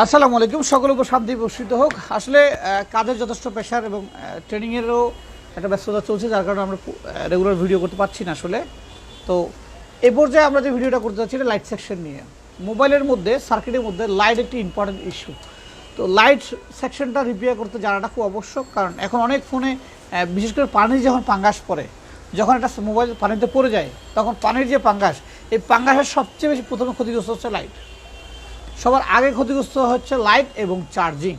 আসসালামু আলাইকুম, সকল উপর শান্তি বর্ষিত হোক। আসলে কাজের যথেষ্ট প্রেশার এবং ট্রেনিংয়েরও একটা ব্যস্ততা চলছে, যার কারণে আমরা রেগুলার ভিডিও করতে পারছি না আসলে। তো এ পর্যায়ে আমরা যে ভিডিওটা করতে যাচ্ছি লাইট সেকশন নিয়ে। মোবাইলের মধ্যে সার্কিটের মধ্যে লাইট একটি ইম্পর্টেন্ট ইস্যু। তো লাইট সেকশনটা রিপেয়ার করতে জানাটা খুব আবশ্যক, কারণ এখন অনেক ফোনে বিশেষ করে পানি যখন পাঙ্গাস পড়ে, যখন একটা মোবাইল পানিতে পড়ে যায়, তখন পানির যে পাঙ্গাস, এই পাঙ্গাসের সবচেয়ে বেশি প্রথমে ক্ষতিগ্রস্ত হচ্ছে লাইট। সবার আগে ক্ষতিগ্রস্ত হচ্ছে লাইট এবং চার্জিং,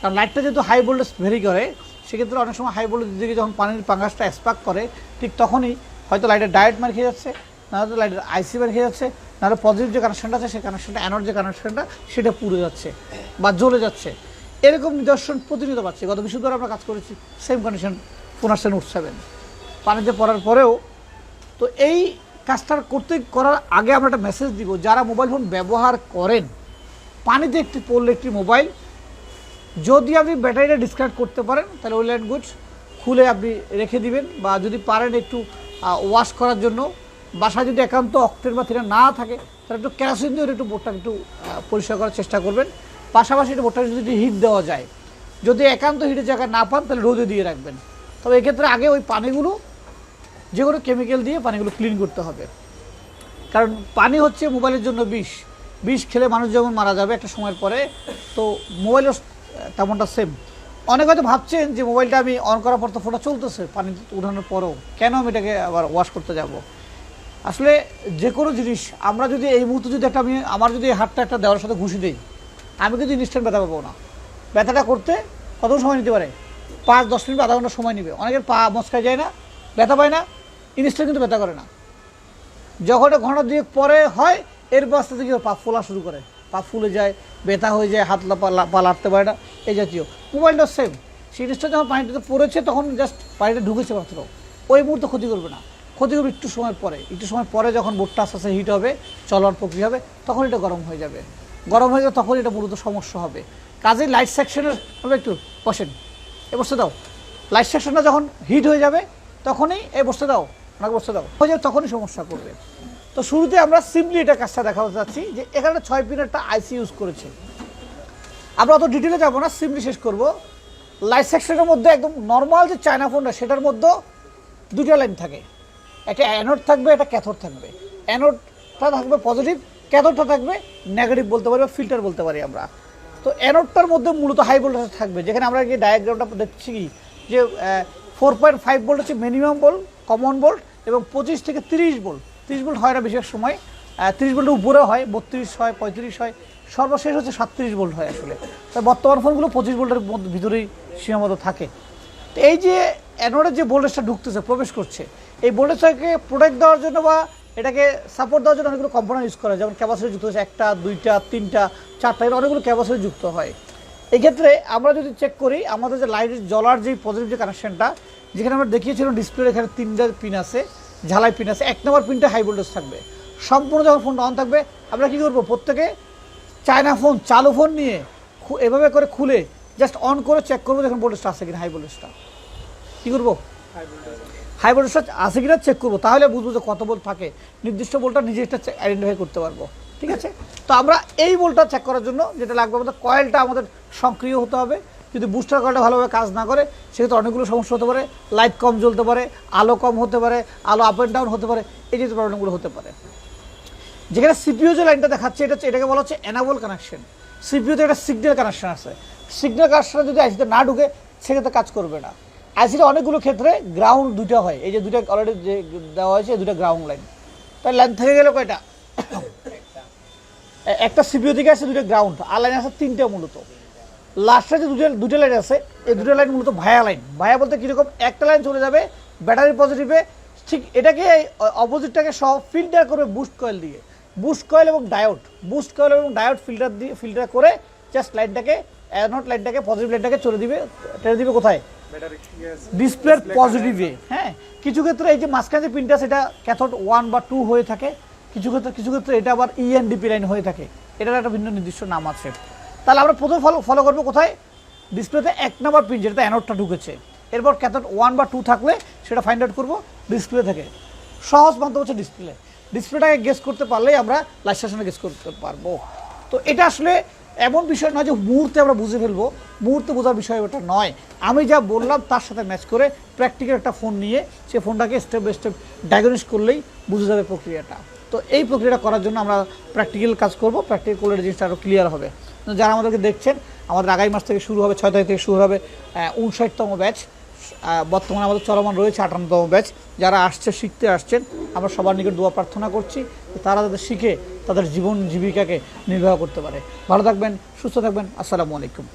কারণ লাইটটা যেহেতু হাই ভোল্টেজ ভেরি করে, সেক্ষেত্রে অনেক সময় হাই ভোল্টেজ দিকে যখন পানির পাঙ্গাসটা স্পার্ক করে, ঠিক তখনই হয়তো লাইটের ডায়োড মার খেয়ে যাচ্ছে, নাহলে লাইটের আইসি মার খেয়ে যাচ্ছে, নাহলে পজিটিভ যে কানেকশনটা আছে সেই কানেকশনটা, অ্যানোড যে কানেকশনটা সেটা পুড়ে যাচ্ছে বা জ্বলে যাচ্ছে। এরকম নিদর্শন প্রতিনিয়ত পাচ্ছি। গত বৃহস্পতিবার আমরা কাজ করেছি, সেম কন্ডিশন 15/7 পানিতে পড়ার পরেও। তো এই কাজটা করার আগে আমরা একটা মেসেজ দিব, যারা মোবাইল ফোন ব্যবহার করেন, পানিতে একটি পড়লে একটি মোবাইল, যদি আপনি ব্যাটারিটা ডিসকানেক্ট করতে পারেন তাহলে ওয়েল অ্যান্ড গুড, খুলে আপনি রেখে দিবেন। বা যদি পারেন একটু ওয়াশ করার জন্য, বাসায় যদি একান্ত অক্টেন বা থিনা না থাকে, তাহলে একটু কেরোসিন দিয়ে একটু বোর্ডটা একটু পরিষ্কার করার চেষ্টা করবেন। পাশাপাশি একটু বোর্ডটা যদি হিট দেওয়া যায়, যদি একান্ত হিটের জায়গা না পান তাহলে রোদে দিয়ে রাখবেন। তবে এক্ষেত্রে আগে ওই পানিগুলো যে কোনো কেমিক্যাল দিয়ে পানিগুলো ক্লিন করতে হবে, কারণ পানি হচ্ছে মোবাইলের জন্য বিষ খেলে মানুষ যেমন মারা যাবে একটা সময়ের পরে, তো মোবাইলও তেমনটা সেম। অনেকে হয়তো ভাবছেন যে মোবাইলটা আমি অন করার পর তো ফোনটা চলতেছে, পানি উঠানোর পরও কেন আমি এটাকে আবার ওয়াশ করতে যাব। আসলে যে কোনো জিনিস আমরা যদি এই মুহূর্তে যদি আমার যদি হাতটা একটা দেওয়ার সাথে ঘুষি দিই, আমি কিন্তু ইনস্ট্যান্ট ব্যথা পাবো না। ব্যথাটা করতে কত সময় নিতে পারে? 5-10 মিনিট, আধা ঘন্টা সময় নেবে। অনেকের পা মচকায় যায় না, ব্যথা পায় না, ইনস্ট্যান্ট কিন্তু ব্যথা করে না। যখন ঘন্টা দিয়ে পরে হয়, এরপর আস্তে আস্তে পা ফোলা শুরু করে, পা ফুলে যায়, ব্যথা হয়ে যায়, হাত পা লাড়তে পারে না, এই জাতীয়। মোবাইলটা সেম, সেই জিনিসটা যখন পানিটাতে পড়েছে তখন জাস্ট পানিটা ঢুকেছে মাত্র, ওই মুহূর্তে ক্ষতি করবে না। ক্ষতি করবে একটু সময় পরে যখন বোর্ডটা আস্তে আস্তে হিট হবে, চলার প্রক্রিয়া হবে, তখন এটা গরম হয়ে যাবে। তখন এটা মূলত সমস্যা হবে। কাজেই লাইট সেকশনের আমরা একটু বসেন, এ বসতে দাও। লাইট সেকশনটা যখন হিট হয়ে যাবে তখনই বসতে দাও হয়ে যাবে, তখনই সমস্যা করবে। তো শুরুতে আমরা সিম্পলি এটা কাজটা দেখাতে যাচ্ছি যে এখানে 6 পিনের একটা আইসি ইউজ করেছে। আমরা অত ডিটেলে যাবো না, সিম্পলি শেষ করব। লাইট সেকশনের মধ্যে একদম নর্মাল যে চায়না ফোনটা, সেটার মধ্যে 2টা লাইন থাকে, একটা অ্যানোড থাকবে, একটা ক্যাথোড থাকবে। অ্যানোডটা থাকবে পজিটিভ, ক্যাথোডটা থাকবে নেগেটিভ বলতে পারি বা ফিল্টার বলতে পারি আমরা। তো অ্যানোডটার মধ্যে মূলত হাই ভোল্টেজ থাকবে, যেখানে আমরা যে ডায়াগ্রামটা দেখছি কি যে 4.5 ভোল্ট হচ্ছে মিনিমাম ভোল্ট, কমন ভোল্ট, এবং 25 থেকে 30 ভোল্ট। 30 ভোল্ট হয় না বেশিরভাগ সময়, 30 ভোল্টের উপরে হয়, 32 হয়, 35 হয়, সর্বশেষ হচ্ছে 37 ভোল্ট হয় আসলে। তাই বর্তমান ফোনগুলো 25 ভোল্টের ভিতরেই সীমাবদ্ধ থাকে। তো এই যে অ্যানোডের যে ভোল্টেজটা ঢুকতেছে, প্রবেশ করছে, এই ভোল্টেজটাকে প্রোটেক্ট দেওয়ার জন্য বা এটাকে সাপোর্ট দেওয়ার জন্য অনেকগুলো কম্পোনেন্ট ইউজ করা হয়, যেমন ক্যাপাসিটি যুক্ত হচ্ছে 1টা, 2টা, 3টা, 4টা, এর অনেকগুলো ক্যাপাসিটি যুক্ত হয়। এই ক্ষেত্রে আমরা যদি চেক করি, আমাদের যে লাইটের জ্বলার যে পজিটিভ যে কানেকশনটা, যেখানে আমরা দেখিয়েছিলাম ডিসপ্লের এখানে 3টা পিন আছে, ঝালাই পিন আছে। 1 নম্বর পিনটা হাই ভোল্টেজ থাকবে। সম্পূর্ণ যখন ফোনটা অন থাকবে, আমরা কী করবো, প্রত্যেকে চায়না ফোন, চালু ফোন নিয়ে এভাবে করে খুলে জাস্ট অন করে চেক করবো যখন ভোল্টেজটা আছে কিনা, হাই ভোল্টেজটা কী করবো, হাই ভোল্টেজটা আছে কিনা চেক করবো। তাহলে বুঝবো যে কত ভোল্ট থাকে, নির্দিষ্ট ভোল্টটা নিজে একটা আইডেন্টিফাই করতে পারবো। ঠিক আছে? তো আমরা এই ভোল্টটা চেক করার জন্য যেটা লাগবে, আমাদের কয়েলটা আমাদের সক্রিয় হতে হবে। যদি বুস্টার কয়েলটা ভালোভাবে কাজ না করে, সেক্ষেত্রে অনেকগুলো সমস্যা হতে পারে। লাইট কম জ্বলতে পারে, আলো কম হতে পারে, আলো আপ অ্যান্ড ডাউন হতে পারে, এই যে প্রবলেমগুলো হতে পারে। যেখানে সিপিইউ যে লাইনটা দেখাচ্ছে, এটাকে বলা হচ্ছে এনাবল কানেকশন। সিপিইউতে একটা সিগন্যাল কানেকশন আছে, সিগন্যাল কানেকশনটা যদি আইসিতে না ঢুকে, সেক্ষেত্রে কাজ করবে না। আইসিতে অনেকগুলো ক্ষেত্রে গ্রাউন্ড 2টা হয়, এই যে 2টা অলরেডি যে দেওয়া হয়েছে, 2টা গ্রাউন্ড লাইন। তাই লাইন থেকে গেলে কয়টা, একটা সিপিইউ থেকে আসছে 2টা গ্রাউন্ড, আর লাইন আছে 3টা মূলত। লাস্টে যে 2টা লাইন আছে, এই 2টা লাইন মূলত ভায়া লাইন। ভায়া বলতে কীরকম, একটা লাইন চলে যাবে ব্যাটারি পজিটিভে, ঠিক এটাকে অপোজিটটাকে সব ফিল্টার করবে বুস্ট কয়েল দিয়ে। বুস্ট কয়েল এবং ডায়োড ফিল্টার করে জাস্ট লাইনটাকে, অ্যানোড লাইনটাকে, পজিটিভ লাইনটাকে টেনে দিবে কোথায়, ডিসপ্লের পজিটিভে। হ্যাঁ, কিছু ক্ষেত্রে এই যে মাঝখানে যে পিনটা, সেটা ক্যাথোড 1 বা 2 হয়ে থাকে, কিছু ক্ষেত্রে এটা আবার ইএনডিপি লাইন হয়ে থাকে। এটার একটা ভিন্ন নির্দিষ্ট নাম আছে। তাহলে আমরা প্রথমে ফলো করবো কোথায়, ডিসপ্লেতে 1 নম্বর পিন, যেটা অ্যানোডটা ঢুকেছে। এরপর ক্যাথোড 1 বা 2 থাকলে সেটা ফাইন্ড আউট করবো ডিসপ্লে থেকে। সহজ মাধ্যম হচ্ছে ডিসপ্লেটাকে গেস করতে পারলেই আমরা লাইট সেকশনে গেস করতে পারবো। তো এটা আসলে এমন বিষয় নয় যে মুহূর্তে আমরা বুঝে ফেলবো, মুহূর্তে বোঝার বিষয় ওটা নয়। আমি যা বললাম তার সাথে ম্যাচ করে প্র্যাকটিক্যাল একটা ফোন নিয়ে সে ফোনটাকে স্টেপ বাই স্টেপ ডায়াগনোস করলেই বুঝে যাবে প্রক্রিয়াটা। তো এই প্রক্রিয়াটা করার জন্য আমরা প্র্যাকটিক্যাল কাজ করব, প্র্যাকটিক্যাল করলে জিনিসটা আরও ক্লিয়ার হবে। যারা আমাদেরকে দেখছেন, আমাদের আগামী মাস থেকে শুরু হবে, 6 তারিখ থেকে শুরু হবে 59তম ব্যাচ। বর্তমানে আমাদের চলমান রয়েছে 58তম ব্যাচ। যারা আসছে, শিখতে আসছেন, আমরা সবার নিকট দোয়া প্রার্থনা করছি তারা যাতে শিখে তাদের জীবন জীবিকাকে নির্বাহ করতে পারে। ভালো থাকবেন, সুস্থ থাকবেন। আসসালামু আলাইকুম।